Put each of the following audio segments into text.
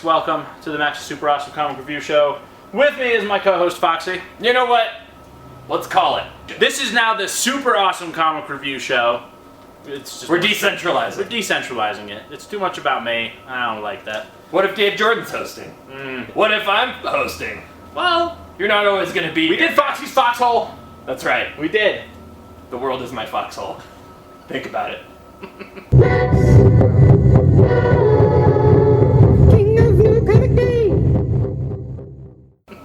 Comics. Welcome to the Maxx Super Awesome Comic Review Show. With me is my co-host Foxy. You know what? Let's call it. This is now the Super Awesome Comic Review Show. We're decentralizing. We're decentralizing it. It's too much about me. I don't like that. What if Dave Jordan's hosting? What if I'm hosting? Well, you're not always going to be. We did Foxy's Foxhole. That's right. We did. The world is my foxhole. Think about it. King of your comic day.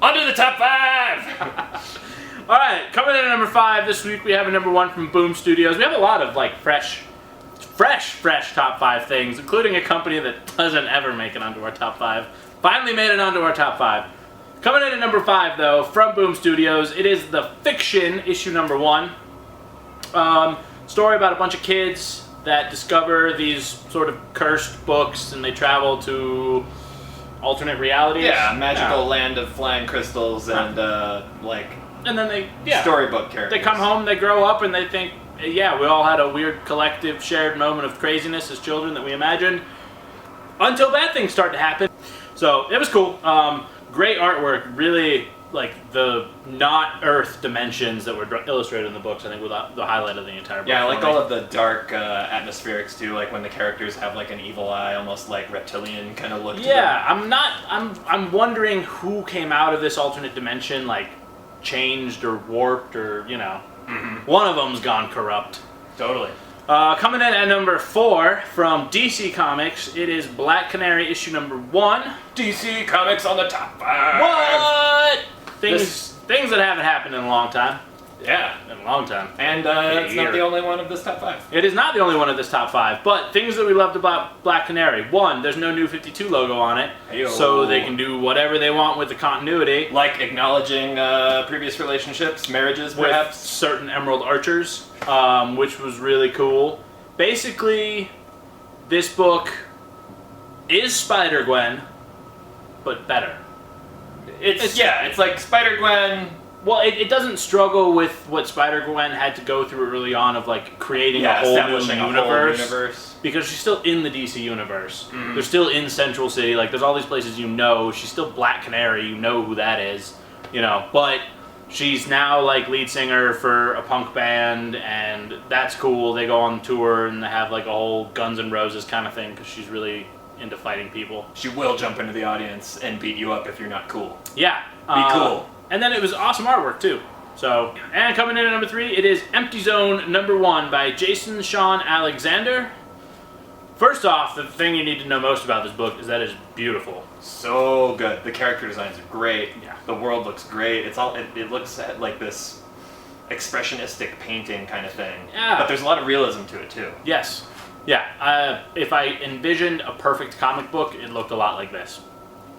On to the top 5! Alright, coming in at number 5 this week, we have a number 1 from Boom Studios. We have a lot of fresh top 5 things, including a company that doesn't ever make it onto our top 5. Finally made it onto our top 5. Coming in at number 5, though, from Boom Studios, it is The Fiction, issue number 1. Story about a bunch of kids that discover these sort of cursed books, and they travel to alternate realities. Yeah, magical land of flying crystals and, and then they, storybook characters. They come home, they grow up, and they think, yeah, we all had a weird collective shared moment of craziness as children that we imagined, until bad things start to happen. So, it was cool. Great artwork, really, the not Earth dimensions that were illustrated in the books, I think, were the highlight of the entire book. Yeah, I like all of the dark atmospherics, too, like when the characters have, an evil eye, almost like reptilian kind of look to them. I'm wondering who came out of this alternate dimension, changed or warped or, one of them's gone corrupt. Totally. Coming in at number 4 from DC Comics, it is Black Canary issue number 1. DC Comics on the top 5. What? Things that haven't happened in a long time. Yeah. In a long time. And it's not the only one of this top 5. It is not the only one of this top 5, but things that we loved about Black Canary. 1, there's no New 52 logo on it, so they can do whatever they want with the continuity. Like acknowledging previous relationships, marriages, perhaps. With certain Emerald Archers, which was really cool. Basically, this book is Spider-Gwen, but better. It's like Spider-Gwen. Well, it doesn't struggle with what Spider-Gwen had to go through early on of creating a whole new universe. Because she's still in the DC universe. Mm-hmm. They're still in Central City. There's all these places She's still Black Canary. You know who that is. But she's now lead singer for a punk band, and that's cool. They go on tour and they have a whole Guns N' Roses kind of thing because she's really into fighting people. She will jump into the audience and beat you up if you're not cool. Yeah. Be cool. And then it was awesome artwork, too. So, and coming in at number 3, it is Empty Zone number 1 by Jason Shaun Alexander. First off, the thing you need to know most about this book is that it's beautiful. So good. The character designs are great. Yeah. The world looks great. It looks like this expressionistic painting kind of thing. Yeah. But there's a lot of realism to it, too. Yes. Yeah. If I envisioned a perfect comic book, it looked a lot like this.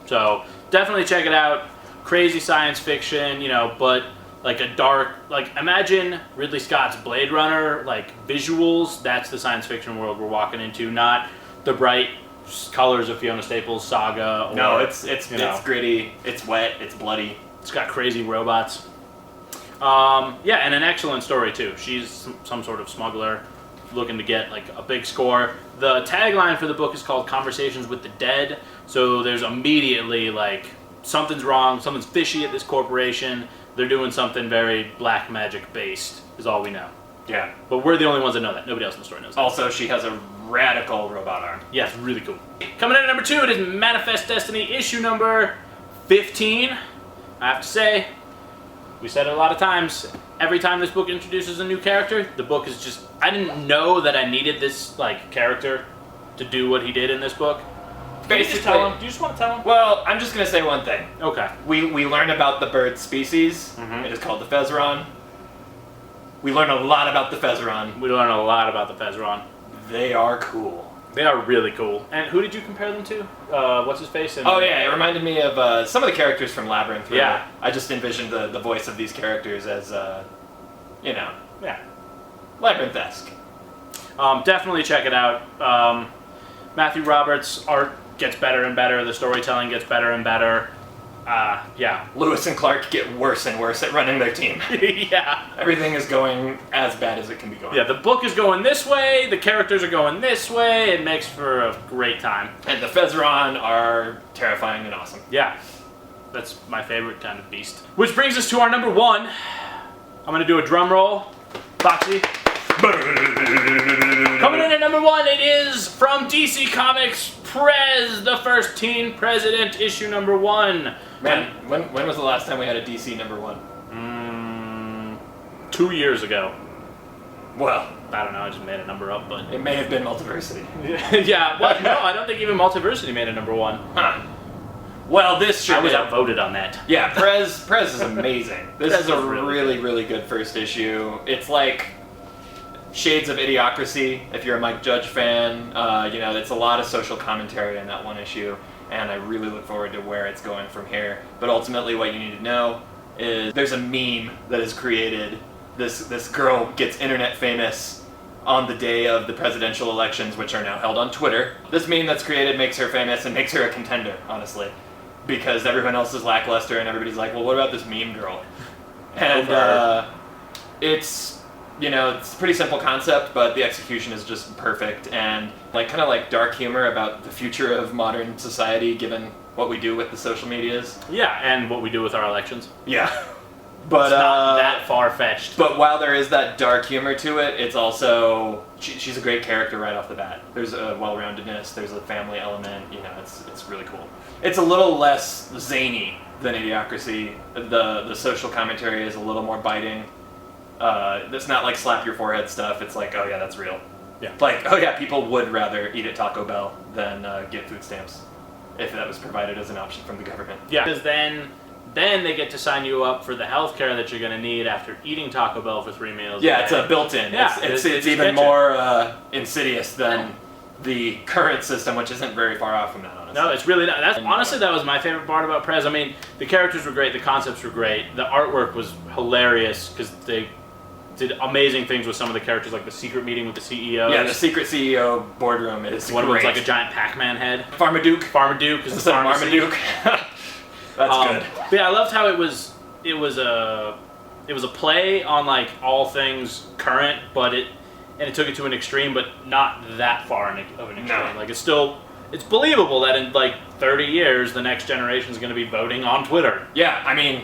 So, definitely check it out. Crazy science fiction, but a dark, imagine Ridley Scott's Blade Runner, visuals. That's the science fiction world we're walking into, not the bright colors of Fiona Staples' Saga. No, it's gritty, it's wet, it's bloody. It's got crazy robots. And an excellent story too. She's some sort of smuggler looking to get a big score. The tagline for the book is called Conversations with the Dead. So there's immediately something's wrong, something's fishy at this corporation. They're doing something very black magic based, is all we know. Yeah. But we're the only ones that know that. Nobody else in the story knows that. Also, she has a radical robot arm. Yeah, it's really cool. Coming in at number 2, it is Manifest Destiny issue number 15. I have to say, we said it a lot of times, every time this book introduces a new character, the book is just... I didn't know that I needed this character to do what he did in this book. Basically, do you just want to tell him? Well, I'm just going to say one thing. Okay. We learn about the bird species. Mm-hmm. It is called the Fezeron. We learn a lot about the Fezeron. We learn a lot about the Fezeron. They are cool. They are really cool. And who did you compare them to? What's his face? It reminded me of some of the characters from Labyrinth. Really. Yeah. I just envisioned the voice of these characters as, Labyrinth-esque. Definitely check it out. Matthew Roberts' art gets better and better. The storytelling gets better and better. Yeah. Lewis and Clark get worse and worse at running their team. Yeah. Everything is going as bad as it can be going. Yeah, the book is going this way, the characters are going this way, it makes for a great time. And the Fezron are terrifying and awesome. Yeah. That's my favorite kind of beast. Which brings us to our number 1. I'm going to do a drum roll. Foxy. Coming in at number 1, it is from DC Comics, Prez, the first teen president, issue number 1. Man, when was the last time we had a DC number 1? 2 years ago. Well, I don't know, I just made a number up, but... it may have been Multiversity. Yeah, well, no, I don't think even Multiversity made a number 1. Huh. Well, this should I was outvoted on that. Yeah, Prez is amazing. This is a really, really good first issue. It's like shades of Idiocracy, if you're a Mike Judge fan. It's a lot of social commentary in that one issue, and I really look forward to where it's going from here. But ultimately what you need to know is there's a meme that is created. This girl gets internet famous on the day of the presidential elections, which are now held on Twitter. This meme that's created makes her famous and makes her a contender, honestly. Because everyone else is lackluster and everybody's like, well, what about this meme girl? And it's a pretty simple concept, but the execution is just perfect and kind of like dark humor about the future of modern society given what we do with the social medias. Yeah, and what we do with our elections. Yeah. But it's not that far-fetched. But while there is that dark humor to it, it's also she's a great character right off the bat. There's a well-roundedness. There's a family element. It's really cool. It's a little less zany than Idiocracy. The social commentary is a little more biting. It's not like slap your forehead stuff. It's like, oh yeah, that's real. Yeah. Like, oh yeah, people would rather eat at Taco Bell than get food stamps if that was provided as an option from the government. Yeah, because then they get to sign you up for the healthcare that you're going to need after eating Taco Bell for 3 meals. Yeah, it's a built-in. Yeah, it's even more insidious than the current system, which isn't very far off from that, honestly. No, it's really not. Honestly, that was my favorite part about Prez. I mean, the characters were great, the concepts were great, the artwork was hilarious because they did amazing things with some of the characters, like the secret meeting with the CEOs. Yeah, the secret CEO boardroom is one great. of them's like a giant Pac-Man head. Farmaduke. Farmaduke is the pharmacy. Marmaduke. That's good. But yeah, I loved how it was a play on like all things current, but it took it to an extreme, but not that far of an extreme. No. Like it's believable that in like 30 years the next generation is going to be voting on Twitter. Yeah, I mean,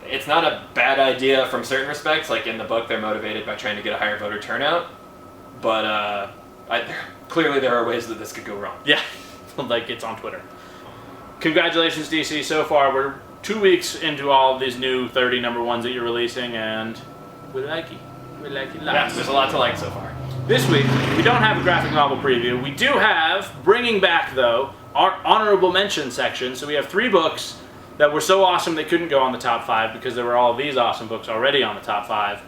it's not a bad idea from certain respects. Like in the book, they're motivated by trying to get a higher voter turnout, but clearly there are ways that this could go wrong. Yeah, like it's on Twitter. Congratulations, DC. So far, we're 2 weeks into all of these new 30 number 1s that you're releasing, and we like it. We like it lots. Yeah, there's a lot to like so far. This week, we don't have a graphic novel preview. We do have, bringing back, though, our honorable mention section. So we have 3 books that were so awesome they couldn't go on the top 5 because there were all of these awesome books already on the top 5.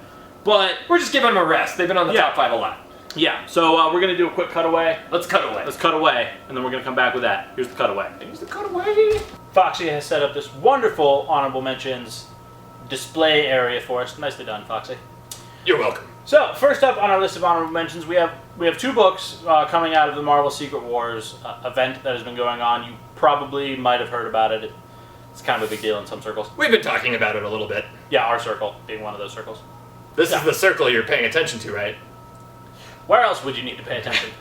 But we're just giving them a rest. They've been on the top 5 a lot. Yeah, so we're going to do a quick cutaway. Let's cut away. And then we're going to come back with that. Here's the cutaway. Here's the cutaway. Foxy has set up this wonderful honorable mentions display area for us. Nicely done, Foxy. You're welcome. So, first up on our list of honorable mentions, we have 2 books coming out of the Marvel Secret Wars event that has been going on. You probably might have heard about it. It's kind of a big deal in some circles. We've been talking about it a little bit. Yeah, our circle being one of those circles. This is the circle you're paying attention to, right? Where else would you need to pay attention?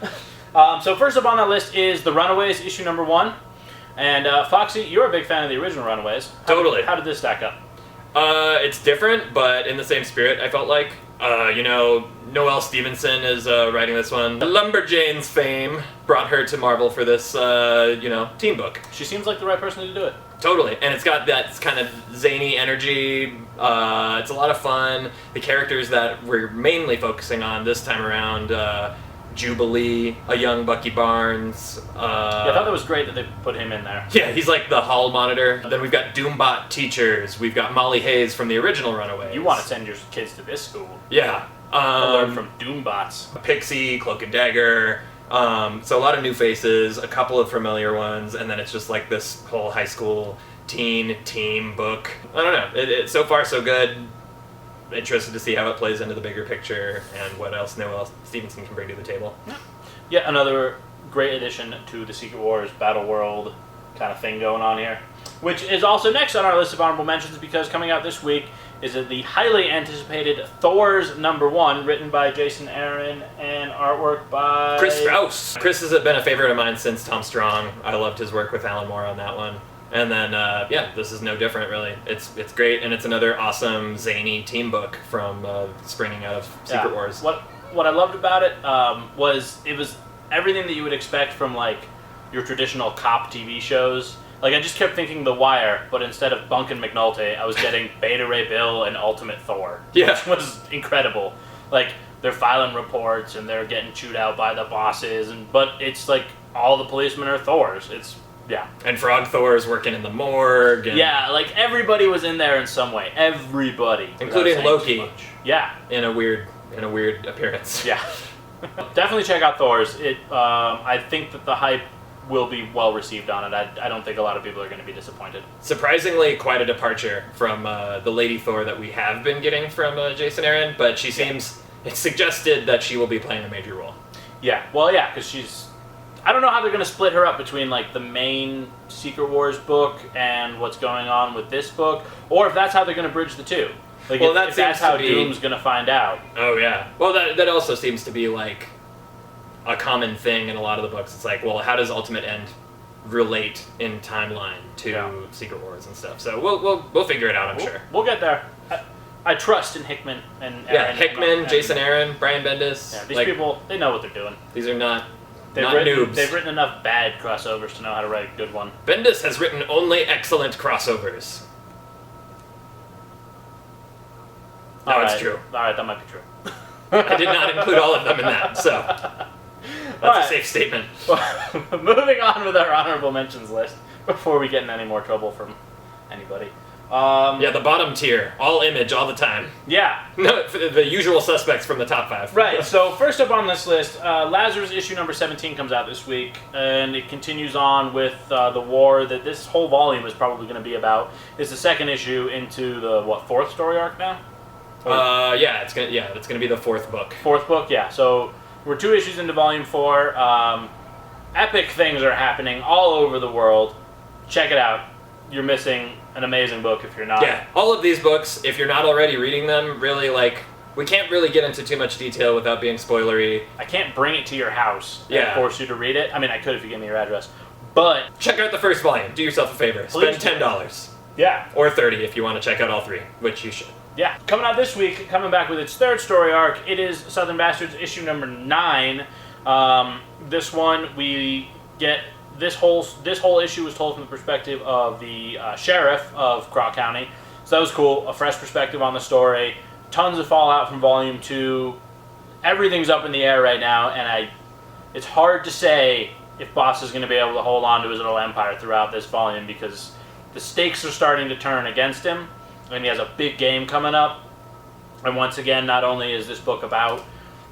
So first up on that list is The Runaways, issue number 1. And Foxy, you're a big fan of the original Runaways. Totally. How did this stack up? It's different, but in the same spirit, I felt like. Noelle Stevenson is writing this one. Lumberjanes fame brought her to Marvel for this, teen book. She seems like the right person to do it. Totally, and it's got that kind of zany energy. It's a lot of fun. The characters that we're mainly focusing on this time around, Jubilee, a young Bucky Barnes. Yeah, I thought that was great that they put him in there. Yeah, he's like the hall monitor. Then we've got Doombot teachers. We've got Molly Hayes from the original Runaways. You want to send your kids to this school. Yeah. Learn from Doombots. Pixie, Cloak and Dagger. So a lot of new faces, a couple of familiar ones, and then it's just like this whole high school teen team book. I don't know. It's so far so good. Interested to see how it plays into the bigger picture and what else Noelle Stevenson can bring to the table. Yeah, another great addition to the Secret Wars Battle World kind of thing going on here. which is also next on our list of honorable mentions because coming out this week is the highly anticipated Thors #1, written by Jason Aaron and artwork by Chris Strauss. Chris has been a favorite of mine since Tom Strong. I loved his work with Alan Moore on that one. And then, this is no different, really. It's great, and it's another awesome, zany team book from springing out of Secret Wars. What I loved about it was everything that you would expect from, like, your traditional cop TV shows. Like, I just kept thinking The Wire, but instead of Bunk and McNulty, I was getting Beta Ray Bill and Ultimate Thor, which was incredible. Like, they're filing reports, and they're getting chewed out by the bosses, but it's like all the policemen are Thors. Yeah. And Frog Thor's working in the morgue. And yeah, like everybody was in there in some way. Everybody. Including Loki. Yeah. In a weird appearance. Yeah. Definitely check out Thors. I think that the hype will be well received on it. I don't think a lot of people are going to be disappointed. Surprisingly, quite a departure from the Lady Thor that we have been getting from Jason Aaron, but she seems, it's suggested that she will be playing a major role. Yeah. Well, yeah, because I don't know how they're going to split her up between, like, the main Secret Wars book and what's going on with this book, or if that's how they're going to bridge the two. Like, well, if that's how Doom's going to find out. Oh, yeah. Well, that also seems to be, like, a common thing in a lot of the books. It's like, well, how does Ultimate End relate in timeline to Secret Wars and stuff? So we'll figure it out, I'm sure. We'll get there. I trust in Hickman and Aaron. Yeah, Hickman, Jason Aaron, Brian Bendis. Yeah, these people, they know what they're doing. These are not They've noobs. written enough bad crossovers to know how to write a good one. Bendis has written only excellent crossovers. No, it's true. Alright, that might be true. I did not include all of them in that, so that's a safe statement. Well, moving on with our honorable mentions list, before we get in any more trouble from anybody. The bottom tier, all Image, all the time. Yeah. No, the usual suspects from the top 5. Right, so first up on this list, Lazarus issue number 17 comes out this week, and it continues on with the war that this whole volume is probably going to be about. It's the second issue into the, 4th story arc now? It's gonna be the 4th book. 4th book, yeah. So we're 2 issues into volume 4. Epic things are happening all over the world. Check it out. You're missing an amazing book if you're not. Yeah, all of these books, if you're not already reading them, really, like, we can't really get into too much detail without being spoilery. I can't bring it to your house and force you to read it. I mean, I could if you give me your address. But check out the first volume. Do yourself a favor. Spend $10. Yeah. Or $30 if you want to check out all 3, which you should. Yeah. Coming out this week, coming back with its 3rd story arc, it is Southern Bastards issue number 9. This one, we get... This whole issue was told from the perspective of the sheriff of Croc County. So that was cool. A fresh perspective on the story. Tons of fallout from Volume 2. Everything's up in the air right now, and it's hard to say if Boss is going to be able to hold on to his little empire throughout this volume because the stakes are starting to turn against him, and he has a big game coming up. And once again, not only is this book about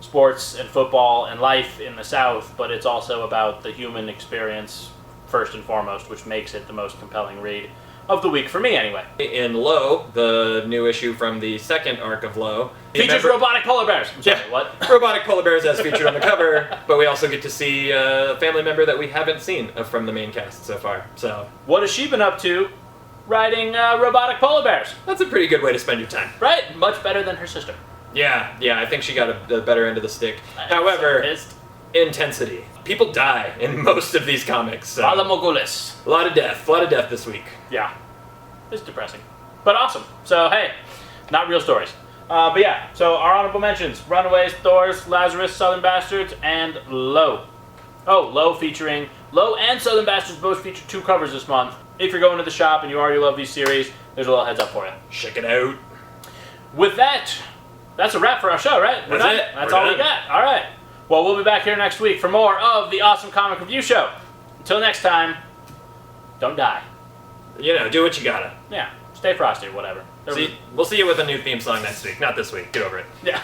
sports and football and life in the South, but it's also about the human experience first and foremost, which makes it the most compelling read of the week for me anyway. In Low, the new issue from the 2nd arc of Low, features robotic polar bears. I'm sorry, what? Robotic polar bears as featured on the cover, but we also get to see a family member that we haven't seen from the main cast so far. So, what has she been up to? Riding robotic polar bears. That's a pretty good way to spend your time. Right? Much better than her sister. Yeah, I think she got the better end of the stick. However, intensity. People die in most of these comics. So. A lot of death this week. Yeah. It's depressing. But awesome. So, hey, not real stories. But yeah, so our honorable mentions, Runaways, Thors, Lazarus, Southern Bastards, and Low. Oh, Low and Southern Bastards both feature 2 covers this month. If you're going to the shop and you already love these series, there's a little heads up for you. Check it out. With that, that's a wrap for our show, right? That's it. That's all we got. All right. Well, we'll be back here next week for more of the Awesome Comic Review Show. Until next time, don't die. Do what you gotta. Yeah. Stay frosty or whatever. We'll see you with a new theme song next week. Not this week. Get over it. Yeah.